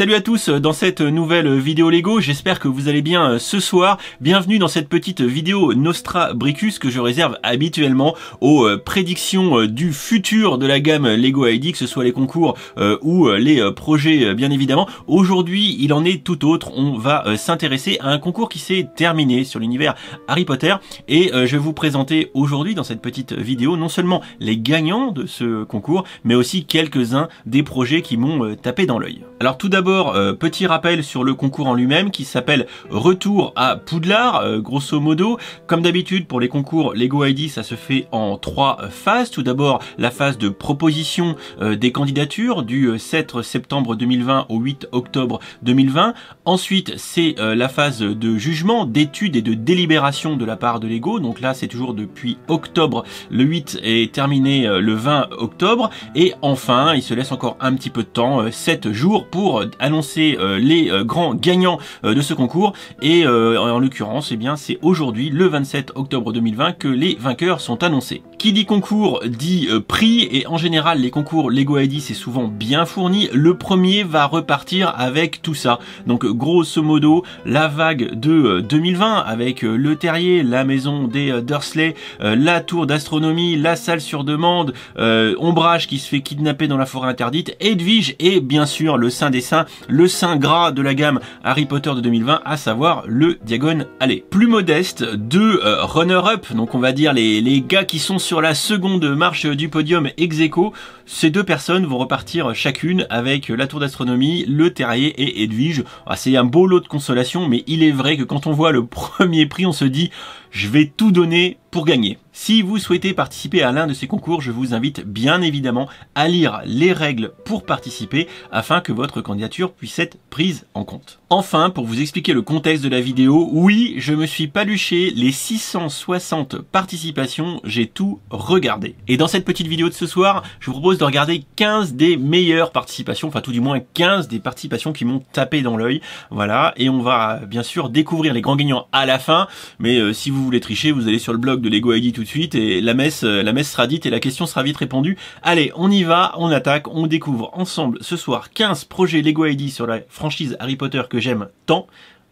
Salut à tous dans cette nouvelle vidéo Lego, j'espère que vous allez bien ce soir. Bienvenue dans cette petite vidéo Nostrabricus que je réserve habituellement aux prédictions du futur de la gamme Lego ID, que ce soit les concours ou les projets bien évidemment. Aujourd'hui il en est tout autre, on va s'intéresser à un concours qui s'est terminé sur l'univers Harry Potter et je vais vous présenter aujourd'hui dans cette petite vidéo non seulement les gagnants de ce concours mais aussi quelques-uns des projets qui m'ont tapé dans l'œil. Alors tout d'abord, petit rappel sur le concours en lui-même qui s'appelle Retour à Poudlard, grosso modo. Comme d'habitude pour les concours Lego ID, ça se fait en 3 phases. Tout d'abord, la phase de proposition des candidatures du 7 septembre 2020 au 8 octobre 2020. Ensuite, c'est la phase de jugement, d'étude et de délibération de la part de Lego. Donc là, c'est toujours depuis octobre. Le 8 est terminé le 20 octobre. Et enfin, il se laisse encore un petit peu de temps, 7 jours pour annoncer les grands gagnants de ce concours et en l'occurrence, eh bien, c'est aujourd'hui le 27 octobre 2020 que les vainqueurs sont annoncés. Qui dit concours dit prix et en général les concours Lego ID c'est souvent bien fourni. Le premier va repartir avec tout ça. Donc grosso modo la vague de 2020 avec le terrier, la maison des Dursley, la tour d'astronomie, la salle sur demande, Ombrage qui se fait kidnapper dans la forêt interdite, Edwige et bien sûr le saint des saints, le saint gras de la gamme Harry Potter de 2020, à savoir le Diagon Alley. Plus modeste, deux runner-up, donc on va dire les gars qui sont sur la seconde marche du podium ex aequo. Ces deux personnes vont repartir chacune avec la tour d'astronomie, le terrier et Edwige. C'est un beau lot de consolation, mais il est vrai que quand on voit le premier prix, on se dit je vais tout donner pour gagner. Si vous souhaitez participer à l'un de ces concours, je vous invite bien évidemment à lire les règles pour participer afin que votre candidature puisse être prise en compte. Enfin, pour vous expliquer le contexte de la vidéo, oui, je me suis paluché les 660 participations, j'ai tout regardé. Et dans cette petite vidéo de ce soir, je vous propose de regarder 15 des meilleures participations, enfin tout du moins 15 des participations qui m'ont tapé dans l'œil. Voilà, et on va bien sûr découvrir les grands gagnants à la fin, mais si vous voulez tricher, vous allez sur le blog de Lego ID tout de suite et la messe sera dite et la question sera vite répondue. Allez, on y va, on attaque, on découvre ensemble ce soir 15 projets Lego ID sur la franchise Harry Potter que j'aime tant.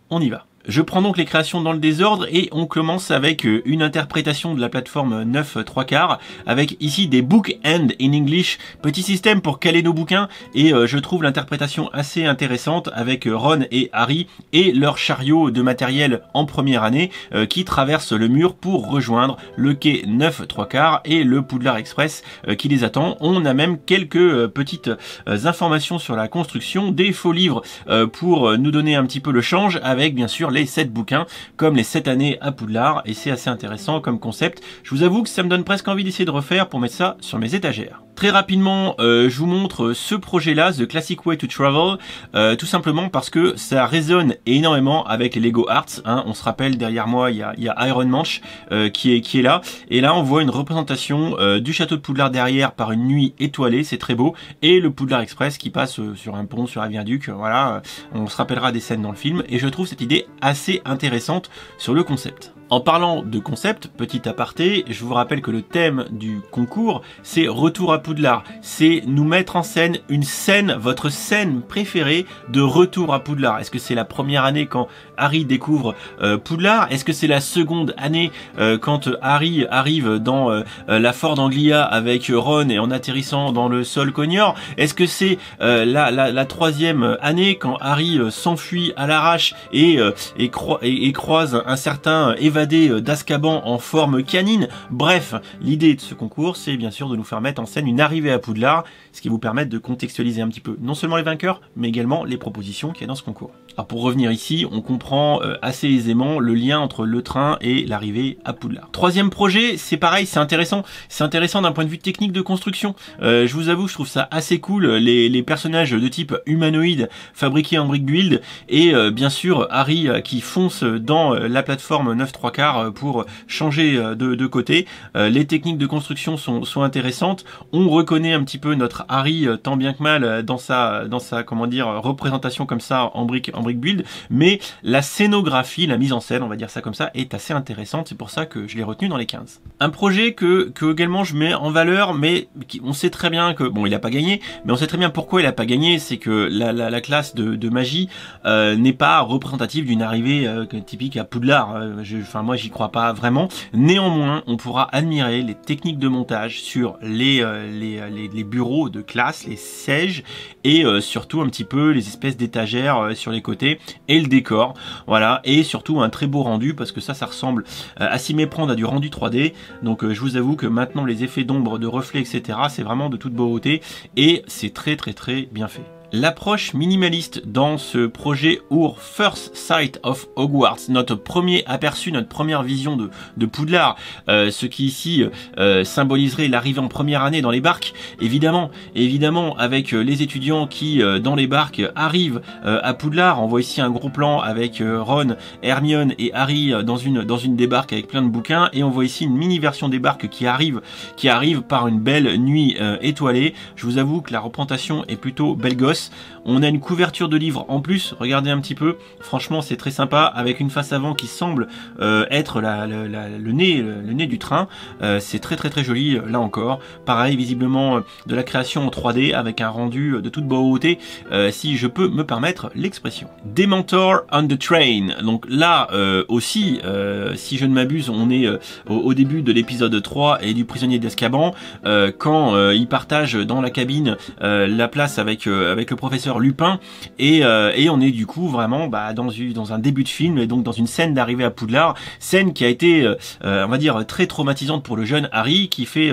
On y va. Je prends donc les créations dans le désordre et on commence avec une interprétation de la plateforme 9 3/4 avec ici des book end in English, petit système pour caler nos bouquins et je trouve l'interprétation assez intéressante avec Ron et Harry et leur chariot de matériel en première année qui traverse le mur pour rejoindre le quai 9 3/4 et le Poudlard Express qui les attend. On a même quelques petites informations sur la construction, des faux livres pour nous donner un petit peu le change avec bien sûr les 7 bouquins comme les 7 années à Poudlard et c'est assez intéressant comme concept. Je vous avoue que ça me donne presque envie d'essayer de refaire pour mettre ça sur mes étagères. Très rapidement, je vous montre ce projet-là, The Classic Way to Travel, tout simplement parce que ça résonne énormément avec les Lego Arts. Hein. On se rappelle, derrière moi, il y a Iron Manch qui est là. Et là, on voit une représentation du château de Poudlard derrière par une nuit étoilée, c'est très beau. Et le Poudlard Express qui passe sur un pont, sur un viaduc. Voilà, on se rappellera des scènes dans le film. Et je trouve cette idée assez intéressante sur le concept. En parlant de concept, petit aparté, je vous rappelle que le thème du concours, c'est Retour à Poudlard. C'est nous mettre en scène une scène, votre scène préférée de Retour à Poudlard. Est-ce que c'est la première année quand Harry découvre Poudlard? Est-ce que c'est la seconde année quand Harry arrive dans la Ford Anglia avec Ron et en atterrissant dans le sol Cognor? Est-ce que c'est la troisième année quand Harry s'enfuit à l'arrache et croise un certain évadé d'Azkaban en forme canine? Bref, l'idée de ce concours, c'est bien sûr de nous faire mettre en scène une arrivée à Poudlard, ce qui vous permet de contextualiser un petit peu non seulement les vainqueurs, mais également les propositions qu'il y a dans ce concours. Alors pour revenir ici, on comprend assez aisément le lien entre le train et l'arrivée à Poudlard. Troisième projet, c'est pareil, c'est intéressant d'un point de vue technique de construction. Je vous avoue, je trouve ça assez cool, les personnages de type humanoïde fabriqués en brick build et bien sûr Harry qui fonce dans la plateforme 9 3/4 3/4 pour changer de côté. Les techniques de construction sont intéressantes. On reconnaît un petit peu notre Harry tant bien que mal dans sa comment dire représentation comme ça en brick build, mais la scénographie, la mise en scène, on va dire ça comme ça, est assez intéressante. C'est pour ça que je l'ai retenu dans les 15. Un projet que également je mets en valeur, mais on sait très bien que bon, il a pas gagné, mais on sait très bien pourquoi il a pas gagné. C'est que la classe de magie n'est pas représentative d'une arrivée typique à Poudlard. Enfin moi j'y crois pas vraiment. Néanmoins, on pourra admirer les techniques de montage sur les bureaux de classe, les sièges, et surtout un petit peu les espèces d'étagères sur les côtés et le décor. Voilà, et surtout un très beau rendu, parce que ça ressemble à s'y méprendre à du rendu 3D. Donc je vous avoue que maintenant les effets d'ombre, de reflets, etc., c'est vraiment de toute beauté et c'est très bien fait. L'approche minimaliste dans ce projet Our First Sight of Hogwarts, notre premier aperçu, notre première vision de Poudlard, ce qui ici symboliserait l'arrivée en première année dans les barques, évidemment avec les étudiants qui dans les barques arrivent à Poudlard. On voit ici un gros plan avec Ron, Hermione et Harry dans une des barques avec plein de bouquins, et on voit ici une mini version des barques qui arrive par une belle nuit étoilée. Je vous avoue que la représentation est plutôt belle gosse. On a une couverture de livre en plus, regardez un petit peu, franchement c'est très sympa, avec une face avant qui semble être le nez du train. C'est très joli là encore. Pareil, visiblement de la création en 3D avec un rendu de toute beauté, si je peux me permettre l'expression. Dementor on the Train. Donc là aussi, si je ne m'abuse, on est au début de l'épisode 3 et du prisonnier d'Azkaban, quand il partage dans la cabine la place avec le professeur Lupin, et on est du coup vraiment dans un début de film, et donc dans une scène d'arrivée à Poudlard, scène qui a été on va dire très traumatisante pour le jeune Harry, qui fait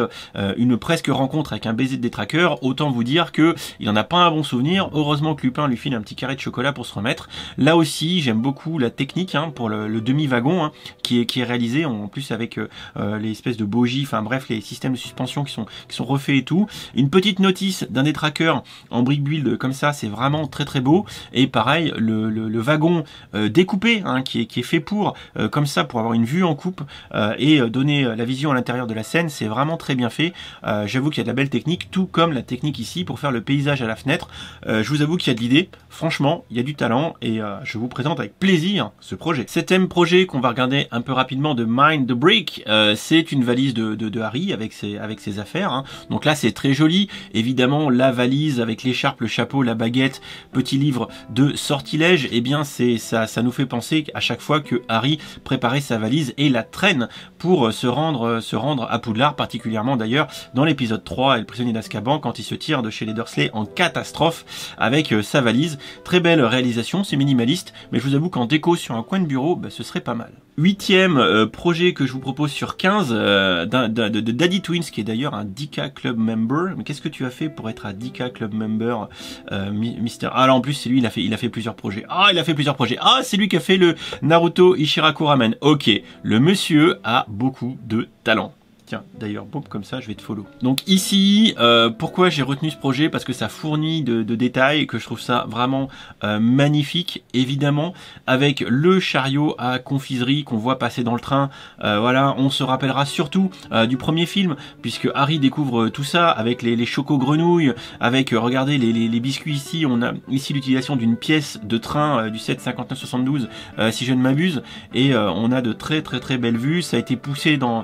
une presque rencontre avec un baiser de détraqueur. Autant vous dire que il en a pas un bon souvenir. Heureusement que Lupin lui file un petit carré de chocolat pour se remettre. Là aussi j'aime beaucoup la technique pour le demi-wagon qui est réalisé en plus avec les espèces de bogies, enfin bref, les systèmes de suspension qui sont refaits et tout. Une petite notice d'un détraqueur en brick build comme ça, c'est vraiment très beau. Et pareil, le wagon découpé qui est fait pour comme ça, pour avoir une vue en coupe et donner la vision à l'intérieur de la scène, c'est vraiment très bien fait. J'avoue qu'il y a de la belle technique, tout comme la technique ici pour faire le paysage à la fenêtre. Je vous avoue qu'il y a de l'idée, franchement il y a du talent, et je vous présente avec plaisir ce projet. Septième projet qu'on va regarder un peu rapidement, de Mind the Brick. C'est une valise de Harry avec ses affaires. Donc là c'est très joli, évidemment la valise avec l'écharpe, le chapeau, la baguette, petit livre de sortilège. Et bien ça nous fait penser à chaque fois que Harry préparait sa valise et la traîne pour se rendre à Poudlard, particulièrement d'ailleurs dans l'épisode 3 et le prisonnier d'Azkaban, quand il se tire de chez les Dursley en catastrophe avec sa valise. Très belle réalisation, c'est minimaliste, mais je vous avoue qu'en déco sur un coin de bureau, ce serait pas mal. Huitième projet que je vous propose sur 15, de Daddy Twins, qui est d'ailleurs un DK Club Member. Mais qu'est-ce que tu as fait pour être un DK Club Member, Mister? Ah là, en plus c'est lui, il a fait plusieurs projets. Ah, c'est lui qui a fait le Naruto Ichiraku Ramen. Ok, le monsieur a beaucoup de talent. Tiens, d'ailleurs, boum, comme ça, je vais te follow. Donc ici, pourquoi j'ai retenu ce projet? Parce que ça fournit de détails, et que je trouve ça vraiment magnifique, évidemment, avec le chariot à confiserie qu'on voit passer dans le train. Voilà, on se rappellera surtout du premier film, puisque Harry découvre tout ça avec les chocos-grenouilles, avec, regardez, les biscuits ici. On a ici l'utilisation d'une pièce de train du set 5972, si je ne m'abuse, et on a de très belles vues. Ça a été poussé dans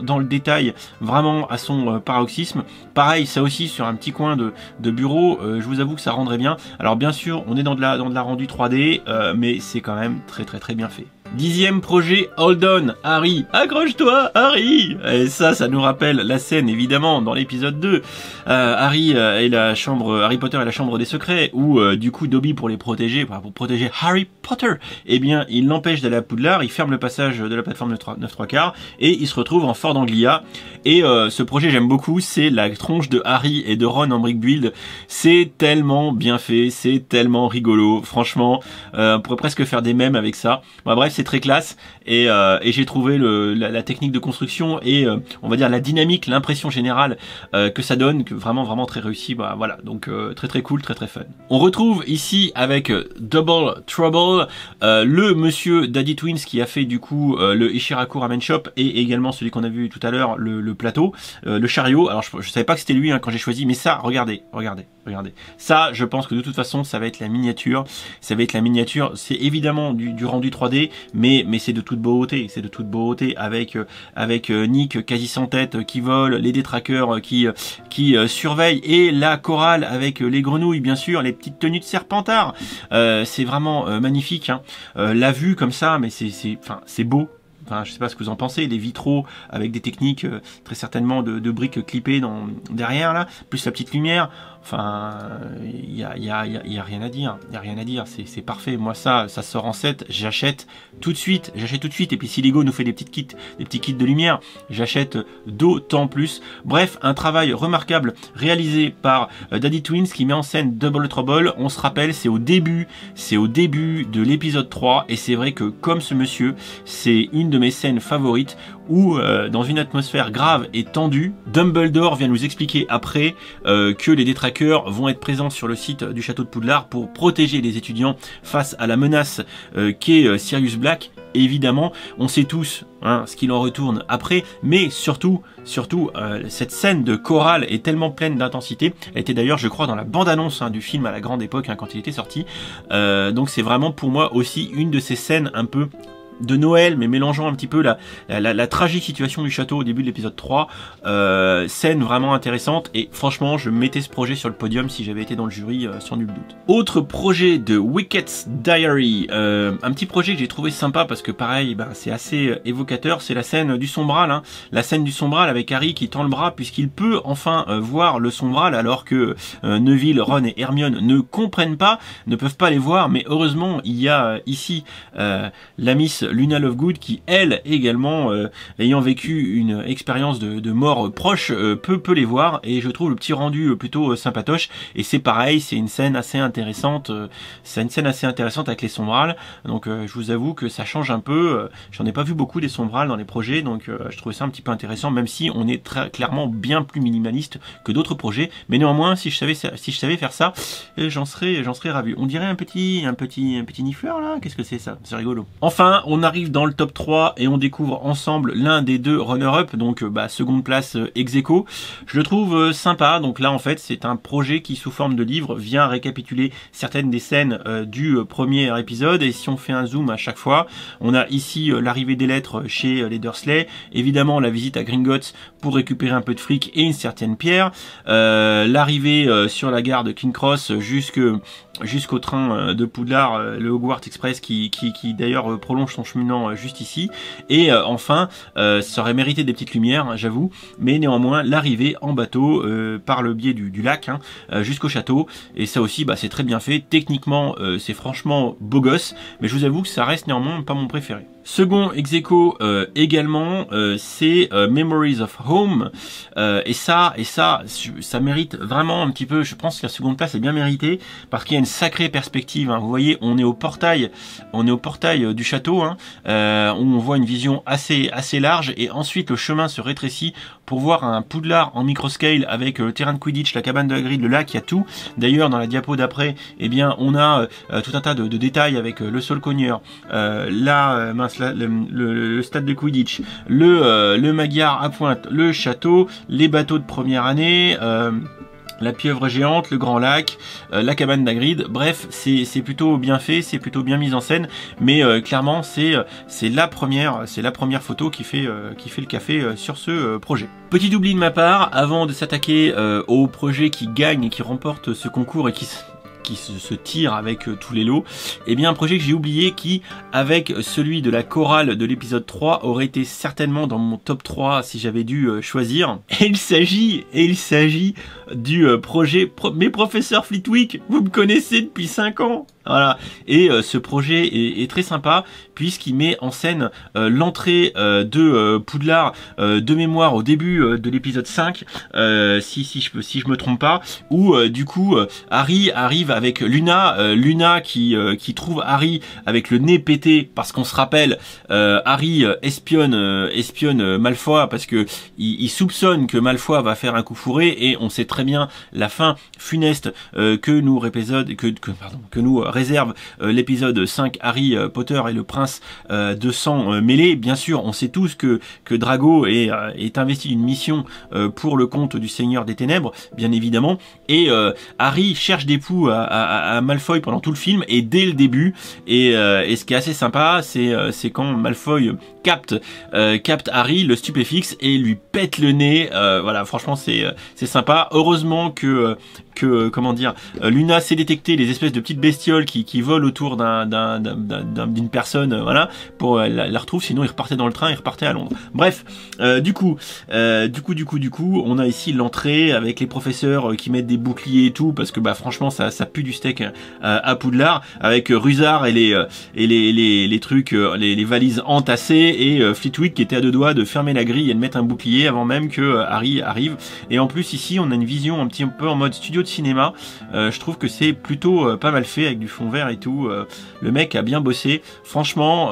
le détail vraiment à son paroxysme. Pareil, ça aussi sur un petit coin de bureau, je vous avoue que ça rendrait bien. Alors bien sûr, on est dans de la rendu 3D, mais c'est quand même très bien fait. Dixième projet, Hold On, Harry, accroche-toi Harry. Et ça nous rappelle la scène évidemment dans l'épisode 2, Harry Potter et la chambre des secrets, où du coup Dobby pour protéger Harry Potter, eh bien il l'empêche d'aller à Poudlard, il ferme le passage de la plateforme 9/3 et il se retrouve en Fort d'Anglia. Et ce projet j'aime beaucoup, c'est la tronche de Harry et de Ron en brick build. C'est tellement bien fait, c'est tellement rigolo, franchement on pourrait presque faire des mèmes avec ça. Bon, bref, c'est très classe et j'ai trouvé la technique de construction et on va dire la dynamique, l'impression générale que ça donne, que vraiment très réussi. Bah voilà, donc très cool, très fun. On retrouve ici avec Double Trouble le monsieur Daddy Twins qui a fait du coup le Ishiraku Ramen Shop et également celui qu'on a vu tout à l'heure, le plateau, le chariot. Alors je savais pas que c'était lui quand j'ai choisi, mais ça, regardez. Ça, je pense que de toute façon, ça va être la miniature. C'est évidemment du rendu 3D, mais c'est de toute beauté. Avec Nick quasi sans tête qui vole, les détraqueurs qui surveillent et la chorale avec les grenouilles, bien sûr, les petites tenues de Serpentard. C'est vraiment magnifique. Hein. La vue comme ça, mais c'est beau. Enfin, je sais pas ce que vous en pensez, les vitraux avec des techniques très certainement de briques clippées derrière là, plus la petite lumière. Enfin, il y a rien à dire. C'est parfait. Moi ça sort en 7, j'achète tout de suite. Et puis si Lego nous fait des petits kits de lumière, j'achète d'autant plus. Bref, un travail remarquable réalisé par Daddy Twins qui met en scène Double Trouble. On se rappelle, c'est au début de l'épisode 3 et c'est vrai que comme ce monsieur, c'est une de mes scènes favorites où dans une atmosphère grave et tendue, Dumbledore vient nous expliquer après que les détraqueurs vont être présents sur le site du château de Poudlard pour protéger les étudiants face à la menace qu'est Sirius Black. Et évidemment, on sait tous ce qu'il en retourne après, mais surtout, cette scène de chorale est tellement pleine d'intensité. Elle était d'ailleurs, je crois, dans la bande-annonce du film à la grande époque quand il était sorti. Donc c'est vraiment pour moi aussi une de ces scènes un peu de Noël, mais mélangeant un petit peu la tragique situation du château au début de l'épisode 3. Scène vraiment intéressante et franchement je mettais ce projet sur le podium si j'avais été dans le jury sans nul doute. Autre projet de Wicket's Diary, un petit projet que j'ai trouvé sympa parce que pareil c'est assez évocateur, c'est la scène du sombral, hein. La scène du sombral avec Harry qui tend le bras puisqu'il peut enfin voir le sombral alors que Neville, Ron et Hermione ne comprennent pas, ne peuvent pas les voir, mais heureusement il y a ici la Miss Luna Lovegood qui elle également ayant vécu une expérience de mort proche peut les voir et je trouve le petit rendu plutôt sympatoche et c'est pareil, c'est une scène assez intéressante avec les sombrales, donc je vous avoue que ça change un peu, j'en ai pas vu beaucoup des sombrales dans les projets, donc je trouvais ça un petit peu intéressant même si on est très clairement bien plus minimaliste que d'autres projets, mais néanmoins si je savais faire ça, j'en serais ravi. On dirait un petit nifleur là, qu'est-ce que c'est ça, c'est rigolo. Enfin on arrive dans le top 3 et on découvre ensemble l'un des deux runner-up, donc seconde place ex-aequo. Je le trouve sympa, donc là en fait c'est un projet qui sous forme de livre vient récapituler certaines des scènes du premier épisode et si on fait un zoom à chaque fois, on a ici l'arrivée des lettres chez les Dursley, évidemment la visite à Gringotts pour récupérer un peu de fric et une certaine pierre, l'arrivée sur la gare de King Cross jusqu'au train de Poudlard, le Hogwarts Express qui d'ailleurs prolonge son cheminant juste ici, et enfin ça aurait mérité des petites lumières j'avoue, mais néanmoins l'arrivée en bateau par le biais du lac jusqu'au château, et ça aussi c'est très bien fait, techniquement c'est franchement beau gosse, mais je vous avoue que ça reste néanmoins pas mon préféré. Second ex-aequo également, c'est Memories of Home, et ça mérite vraiment un petit peu, je pense que la seconde place est bien méritée parce qu'il y a une sacrée perspective, hein. Vous voyez, on est au portail du château, hein, où on voit une vision assez large et ensuite le chemin se rétrécit pour voir un Poudlard en microscale avec le terrain de Quidditch, la cabane de Hagrid, le lac, il y a tout. D'ailleurs dans la diapo d'après, on a tout un tas de détails avec le sol cogneur, le stade de Quidditch, le Magyar à pointe, le château, les bateaux de première année, la pieuvre géante, le grand lac, la cabane d'Hagrid. Bref, c'est plutôt bien fait, c'est plutôt bien mis en scène, mais clairement c'est la première photo qui fait le café sur ce projet. Petit oubli de ma part, avant de s'attaquer au projet qui gagne et qui remporte ce concours et qui se tire avec tous les lots, et bien un projet que j'ai oublié qui, avec celui de la chorale de l'épisode 3, aurait été certainement dans mon top 3 si j'avais dû choisir. Et il s'agit du projet Mes Professeurs Flitwick, vous me connaissez depuis 5 ans. Voilà. Et ce projet est très sympa puisqu'il met en scène l'entrée de Poudlard de mémoire au début de l'épisode 5, si je me trompe pas, où du coup Harry arrive avec Luna, Luna qui trouve Harry avec le nez pété parce qu'on se rappelle Harry espionne Malfoy parce que il soupçonne que Malfoy va faire un coup fourré et on sait très bien la fin funeste que nous réserve l'épisode 5 Harry Potter et le prince de sang mêlé. Bien sûr, on sait tous que Drago est investi d'une mission pour le compte du Seigneur des Ténèbres, bien évidemment, et Harry cherche des poux à Malfoy pendant tout le film et dès le début, et ce qui est assez sympa, c'est quand Malfoy capte Harry, le stupéfixe, et lui pète le nez. Voilà, franchement c'est sympa. Heureusement que comment dire, Luna sait détecter les espèces de petites bestioles qui volent autour d'une personne, voilà, pour la retrouve, sinon il repartait dans le train, il repartait à Londres. Bref, du coup, on a ici l'entrée avec les professeurs qui mettent des boucliers et tout, parce que bah franchement ça pue du steak à Poudlard, avec Rusard et les trucs, les valises entassées, et Flitwick qui était à deux doigts de fermer la grille et de mettre un bouclier avant même que Harry arrive. Et en plus ici on a une vision un petit peu en mode studio de cinéma. Je trouve que c'est plutôt pas mal fait avec du fond vert et tout. Le mec a bien bossé. Franchement,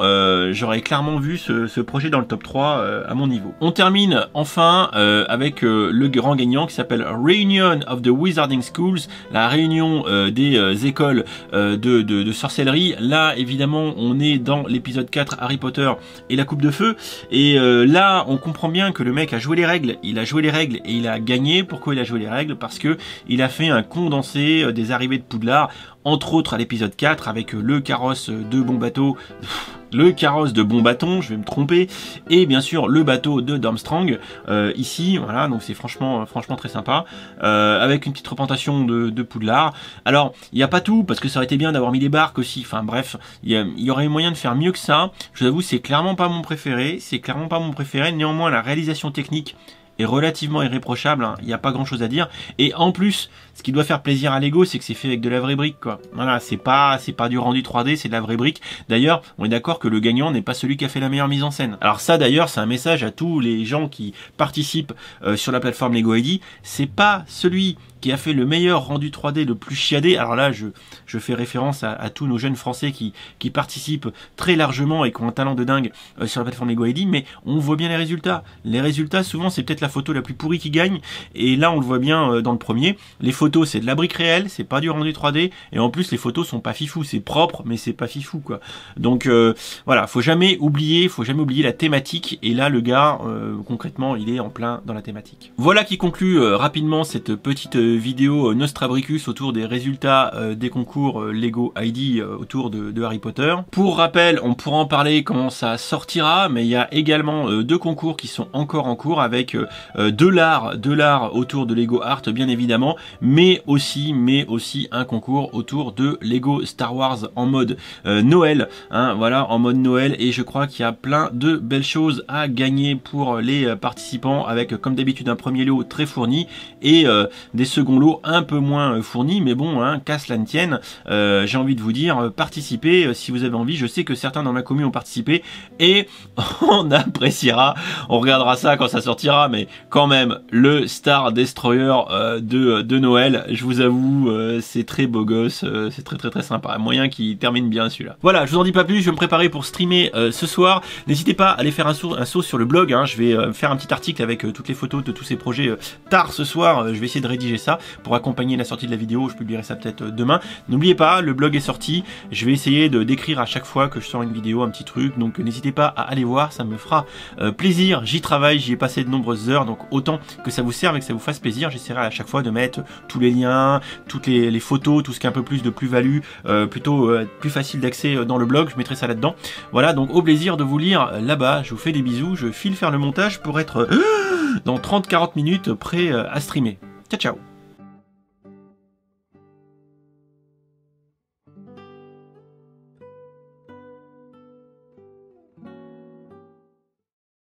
j'aurais clairement vu ce projet dans le top 3 à mon niveau. On termine enfin avec le grand gagnant qui s'appelle Reunion of the Wizarding Schools, la réunion des écoles de sorcellerie. Là, évidemment, on est dans l'épisode 4 Harry Potter et la coupe de feu. Et là, on comprend bien que le mec a joué les règles. Il a joué les règles et il a gagné. Pourquoi il a joué les règles? Parce que il a fait un condensé des arrivées de Poudlard, entre autres à l'épisode 4 avec le carrosse de bon bateau, le carrosse de bon bâton, je vais me tromper, et bien sûr le bateau de Durmstrang ici, voilà, donc c'est franchement très sympa, avec une petite représentation de Poudlard. Alors il n'y a pas tout, parce que ça aurait été bien d'avoir mis les barques aussi, enfin bref, il y aurait moyen de faire mieux que ça. Je vous avoue, c'est clairement pas mon préféré, néanmoins la réalisation technique est relativement irréprochable, hein. Il n'y a pas grand chose à dire, et en plus ce qui doit faire plaisir à Lego, c'est que c'est fait avec de la vraie brique, quoi. Voilà, c'est pas du rendu 3D, c'est de la vraie brique. D'ailleurs, on est d'accord que le gagnant n'est pas celui qui a fait la meilleure mise en scène. Alors ça d'ailleurs, c'est un message à tous les gens qui participent sur la plateforme Lego ID, c'est pas celui qui a fait le meilleur rendu 3D le plus chiadé. Alors là, je fais référence à tous nos jeunes français qui participent très largement et qui ont un talent de dingue sur la plateforme Lego ID, mais on voit bien les résultats. Les résultats, souvent, c'est peut-être la photo la plus pourrie qui gagne, et là, on le voit bien dans le premier. Les photos, c'est de la brique réelle, c'est pas du rendu 3D, et en plus, les photos sont pas fifou. C'est propre, mais c'est pas fifou, quoi. Donc, voilà, faut jamais oublier la thématique, et là, le gars, concrètement, il est en plein dans la thématique. Voilà qui conclut rapidement cette petite vidéo Nostrabricus autour des résultats des concours Lego ID autour de Harry Potter. Pour rappel, on pourra en parler quand ça sortira, mais il y a également deux concours qui sont encore en cours avec de l'art autour de Lego Art, bien évidemment, mais aussi un concours autour de Lego Star Wars en mode Noël, hein, voilà, en mode Noël, et je crois qu'il y a plein de belles choses à gagner pour les participants, avec comme d'habitude un premier lot très fourni et des seconds lots un peu moins fournis, mais bon, hein, qu'à cela ne tienne, j'ai envie de vous dire, participez si vous avez envie. Je sais que certains dans ma commune ont participé et on appréciera, on regardera ça quand ça sortira, mais quand même, le Star Destroyer de Noël, je vous avoue, c'est très beau gosse, c'est très sympa, moyen qui termine bien celui-là. Voilà, je vous en dis pas plus, je vais me préparer pour streamer ce soir. N'hésitez pas à aller faire un saut sur le blog, hein. Je vais faire un petit article avec toutes les photos de tous ces projets tard ce soir. Je vais essayer de rédiger ça pour accompagner la sortie de la vidéo. Je publierai ça peut-être demain. N'oubliez pas, le blog est sorti. Je vais essayer de décrire à chaque fois que je sors une vidéo un petit truc, donc n'hésitez pas à aller voir, ça me fera plaisir. J'y travaille, j'y ai passé de nombreuses heures, donc autant que ça vous serve et que ça vous fasse plaisir, j'essaierai à chaque fois de mettre tous les liens, toutes les photos, tout ce qui est un peu plus de plus-value, plutôt plus facile d'accès dans le blog. Je mettrai ça là-dedans. Voilà, donc au plaisir de vous lire là-bas. Je vous fais des bisous, je file faire le montage pour être dans 30-40 minutes prêt à streamer. Ciao ciao.